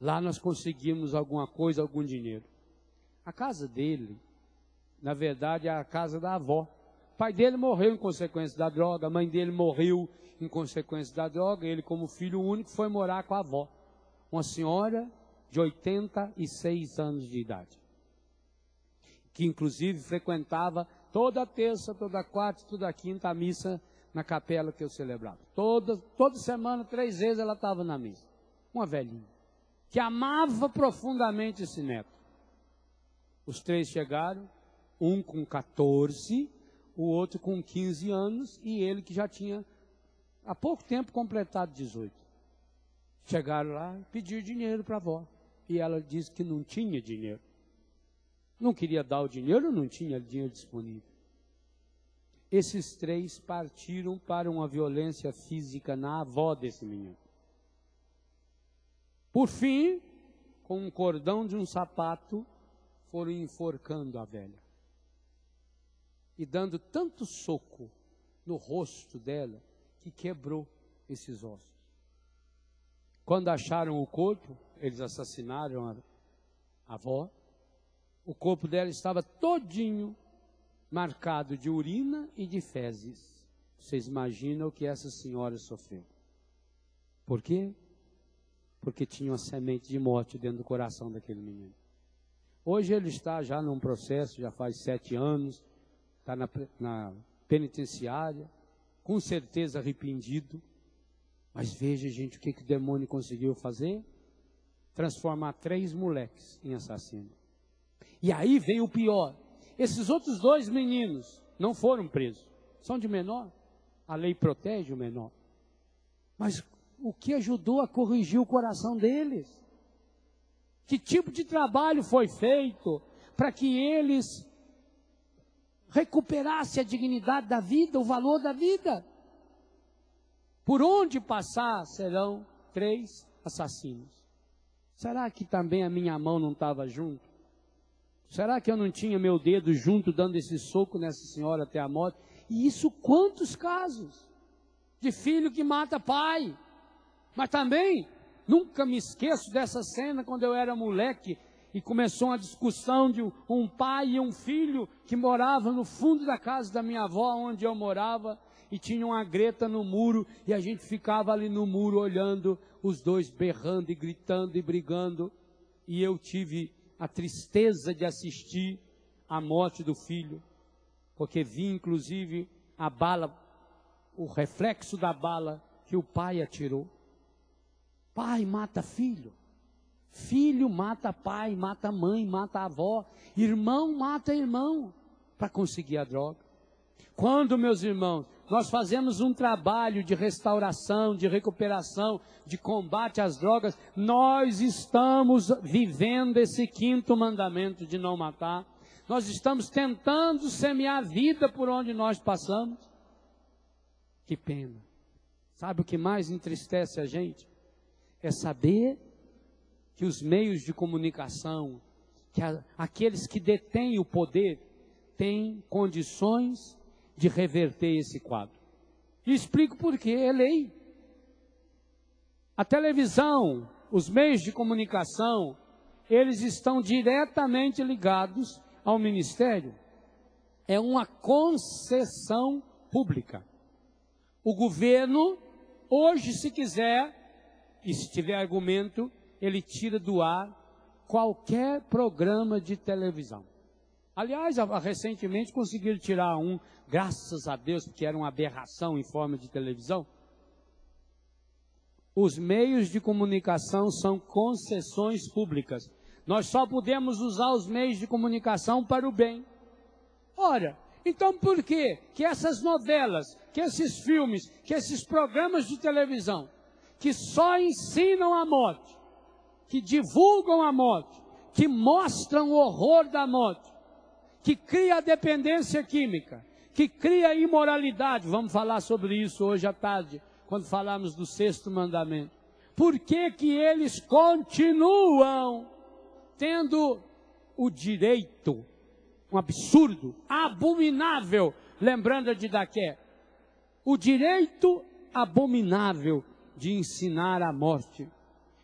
Lá nós conseguimos alguma coisa, algum dinheiro. A casa dele, na verdade, é a casa da avó. O pai dele morreu em consequência da droga, a mãe dele morreu em consequência da droga. Ele, como filho único, foi morar com a avó. Uma senhora de 86 anos de idade. Que, inclusive, frequentava toda terça, toda quarta, toda quinta a missa na capela que eu celebrava. Toda semana, 3 vezes ela estava na missa. Uma velhinha que amava profundamente esse neto. Os 3 chegaram, um com 14, o outro com 15 anos, e ele que já tinha, há pouco tempo, completado 18. Chegaram lá e pediram dinheiro para a avó. E ela disse que não tinha dinheiro. Não queria dar o dinheiro, não tinha dinheiro disponível. Esses 3 partiram para uma violência física na avó desse menino. Por fim, com um cordão de um sapato, foram enforcando a velha. E dando tanto soco no rosto dela, que quebrou esses ossos. Quando acharam o corpo, eles assassinaram a avó. O corpo dela estava todinho marcado de urina e de fezes. Vocês imaginam o que essa senhora sofreu. Por quê? Porque tinha uma semente de morte dentro do coração daquele menino. Hoje ele está já num processo, já faz 7 anos, está na penitenciária, com certeza arrependido. Mas veja, gente, o que o demônio conseguiu fazer? Transformar 3 moleques em assassinos. E aí vem o pior. Esses outros 2 meninos não foram presos. São de menor. A lei protege o menor. Mas o que ajudou a corrigir o coração deles? Que tipo de trabalho foi feito para que eles recuperassem a dignidade da vida, o valor da vida? Por onde passar serão 3 assassinos. Será que também a minha mão não estava junto? Será que eu não tinha meu dedo junto dando esse soco nessa senhora até a morte? E isso quantos casos de filho que mata pai. Mas também, nunca me esqueço dessa cena quando eu era moleque e começou uma discussão de um pai e um filho que moravam no fundo da casa da minha avó, onde eu morava, e tinha uma greta no muro, e a gente ficava ali no muro olhando os dois berrando e gritando e brigando, e eu tive a tristeza de assistir a morte do filho, porque vi inclusive a bala, o reflexo da bala que o pai atirou. Pai mata filho, filho mata pai, mata mãe, mata avó, irmão mata irmão para conseguir a droga. Quando, meus irmãos, nós fazemos um trabalho de restauração, de recuperação, de combate às drogas, nós estamos vivendo esse 5º mandamento de não matar. Nós estamos tentando semear vida por onde nós passamos. Que pena. Sabe o que mais entristece a gente? É saber que os meios de comunicação, que aqueles que detêm o poder, têm condições de reverter esse quadro. E explico por quê, é lei. A televisão, os meios de comunicação, eles estão diretamente ligados ao ministério. É uma concessão pública. O governo, hoje, se quiser, e se tiver argumento, ele tira do ar qualquer programa de televisão. Aliás, recentemente conseguiram tirar um, graças a Deus, porque era uma aberração em forma de televisão. Os meios de comunicação são concessões públicas. Nós só podemos usar os meios de comunicação para o bem. Ora, então por que essas novelas, que esses filmes, que esses programas de televisão, que só ensinam a morte, que divulgam a morte, que mostram o horror da morte, que cria a dependência química, que cria a imoralidade, vamos falar sobre isso hoje à tarde, quando falarmos do 6º mandamento. Por que eles continuam tendo o direito, um absurdo, abominável, lembrando de Daqué, o direito abominável de ensinar a morte,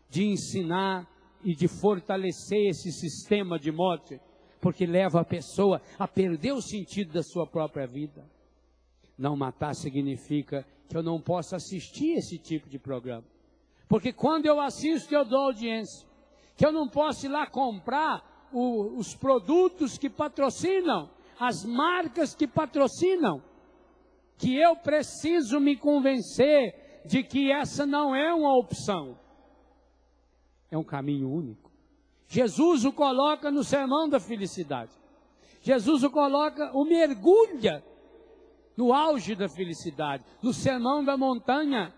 de ensinar e de fortalecer esse sistema de morte, porque leva a pessoa a perder o sentido da sua própria vida. Não matar significa que eu não posso assistir esse tipo de programa, porque quando eu assisto eu dou audiência, que eu não posso ir lá comprar os produtos que patrocinam, as marcas que patrocinam, que eu preciso me convencer de que essa não é uma opção, é um caminho único. Jesus o coloca no sermão da felicidade. Jesus o coloca, o mergulha no auge da felicidade, no sermão da montanha,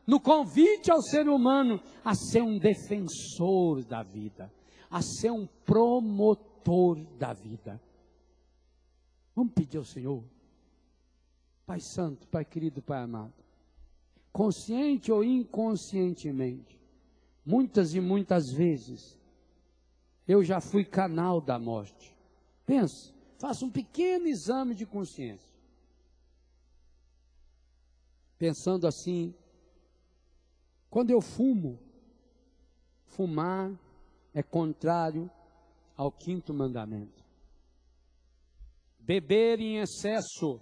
no convite ao ser humano a ser um defensor da vida, a ser um promotor da vida. Vamos pedir ao Senhor, Pai Santo, Pai querido, Pai amado, consciente ou inconscientemente, muitas e muitas vezes, eu já fui canal da morte. Pensa, faça um pequeno exame de consciência. Pensando assim, quando eu fumo, fumar é contrário ao 5º mandamento. Beber em excesso,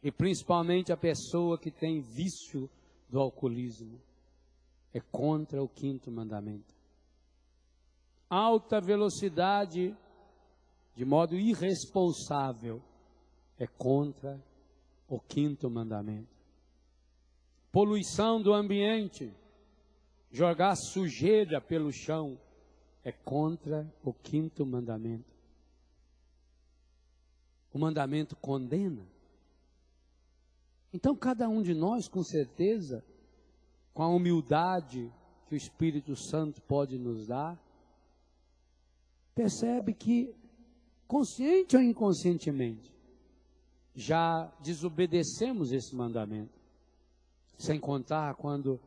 e principalmente a pessoa que tem vício do alcoolismo, é contra o 5º mandamento. Alta velocidade, de modo irresponsável, é contra o 5º mandamento. Poluição do ambiente, jogar sujeira pelo chão, é contra o 5º mandamento. O mandamento condena. Então cada um de nós, com certeza, com a humildade que o Espírito Santo pode nos dar, percebe que, consciente ou inconscientemente, já desobedecemos esse mandamento. Sem contar quando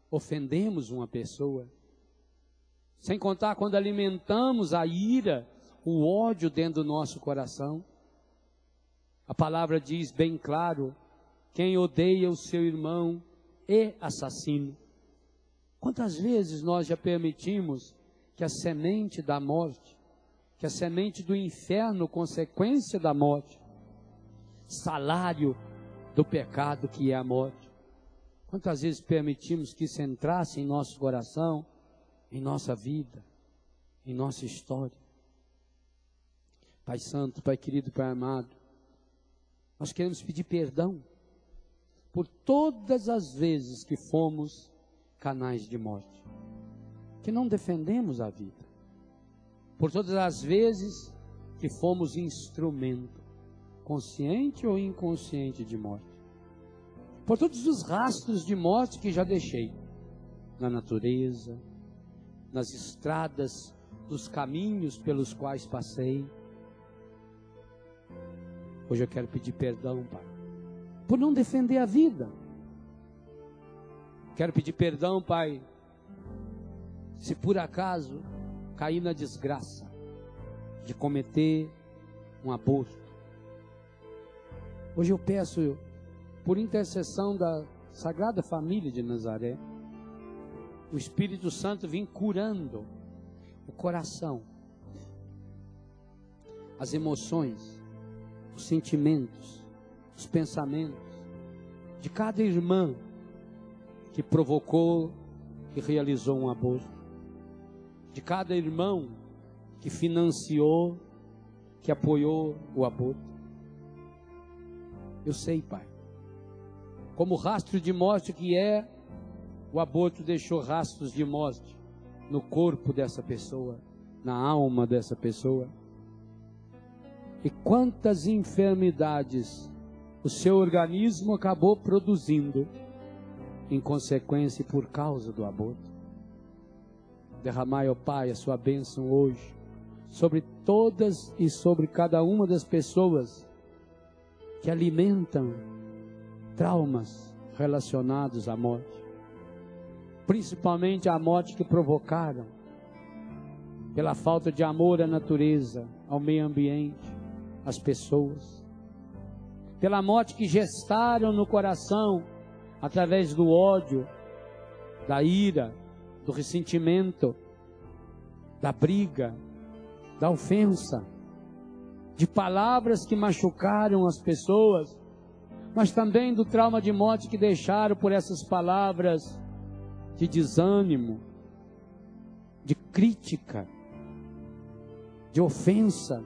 ofendemos uma pessoa, sem contar quando alimentamos a ira o ódio dentro do nosso coração. A palavra diz bem claro: quem odeia o seu irmão é assassino. Quantas vezes nós já permitimos que a semente da morte, que a semente do inferno, consequência da morte, salário do pecado que é a morte, quantas vezes permitimos que isso entrasse em nosso coração, em nossa vida, em nossa história? Pai Santo, Pai querido, Pai amado, nós queremos pedir perdão por todas as vezes que fomos canais de morte, que não defendemos a vida, por todas as vezes que fomos instrumento, consciente ou inconsciente, de morte, por todos os rastros de morte que já deixei, na natureza, nas estradas, nos caminhos pelos quais passei. Hoje eu quero pedir perdão, Pai, por não defender a vida. Quero pedir perdão, Pai, se por acaso cair na desgraça de cometer um aborto. Hoje eu peço, por intercessão da Sagrada Família de Nazaré, o Espírito Santo vem curando o coração, as emoções, os sentimentos, os pensamentos de cada irmã que provocou, que realizou um aborto, de cada irmão que financiou, que apoiou o aborto. Eu sei, Pai, como rastro de morte que é, o aborto deixou rastros de morte no corpo dessa pessoa, na alma dessa pessoa. E quantas enfermidades o seu organismo acabou produzindo em consequência e por causa do aborto. Derramai, ó Pai, a sua bênção hoje sobre todas e sobre cada uma das pessoas que alimentam traumas relacionados à morte, principalmente a morte que provocaram pela falta de amor à natureza, ao meio ambiente, às pessoas, pela morte que gestaram no coração através do ódio, da ira, do ressentimento, da briga, da ofensa, de palavras que machucaram as pessoas, mas também do trauma de morte que deixaram por essas palavras de desânimo, de crítica, de ofensa.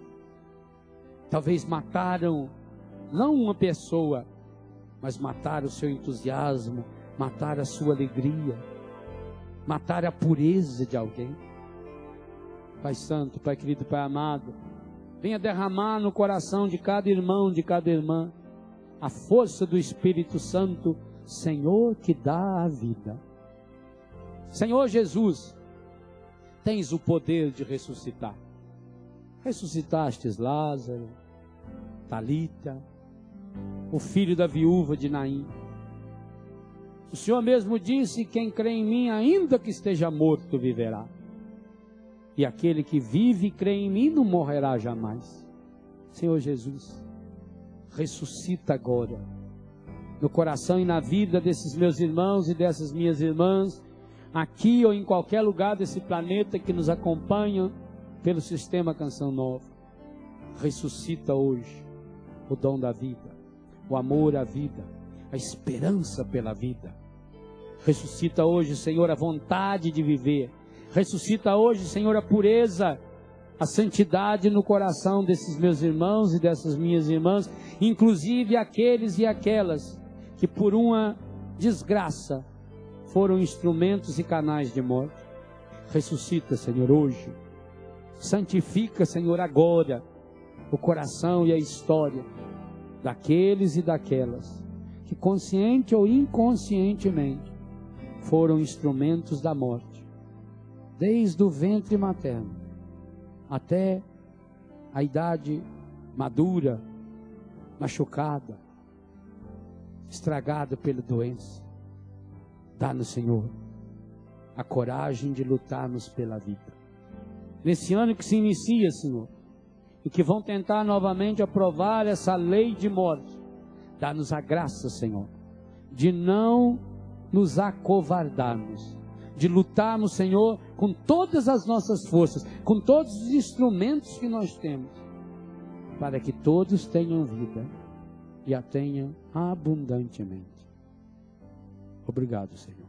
Talvez mataram não uma pessoa, mas mataram o seu entusiasmo, mataram a sua alegria, mataram a pureza de alguém. Pai Santo, Pai querido, Pai amado, venha derramar no coração de cada irmão, de cada irmã, a força do Espírito Santo, Senhor, que dá a vida. Senhor Jesus, tens o poder de ressuscitar. Ressuscitastes Lázaro, Talita, o filho da viúva de Naim. O Senhor mesmo disse: quem crê em mim, ainda que esteja morto, viverá. E aquele que vive e crê em mim não morrerá jamais. Senhor Jesus, ressuscita agora no coração e na vida desses meus irmãos e dessas minhas irmãs, aqui ou em qualquer lugar desse planeta que nos acompanham pelo Sistema Canção Nova. Ressuscita hoje o dom da vida, o amor à vida, a esperança pela vida. Ressuscita hoje, Senhor, a vontade de viver. Ressuscita hoje, Senhor, a pureza, a santidade no coração desses meus irmãos e dessas minhas irmãs, inclusive aqueles e aquelas que por uma desgraça foram instrumentos e canais de morte. Ressuscita, Senhor, hoje. Santifica, Senhor, agora o coração e a história daqueles e daquelas que, consciente ou inconscientemente, foram instrumentos da morte, desde o ventre materno até a idade madura, machucada, estragada pela doença. Dá-nos, Senhor, a coragem de lutarmos pela vida. Nesse ano que se inicia, Senhor, e que vão tentar novamente aprovar essa lei de morte. Dá-nos a graça, Senhor, de não nos acovardarmos, de lutarmos, Senhor, com todas as nossas forças, com todos os instrumentos que nós temos, para que todos tenham vida e a tenham abundantemente. Obrigado, Senhor.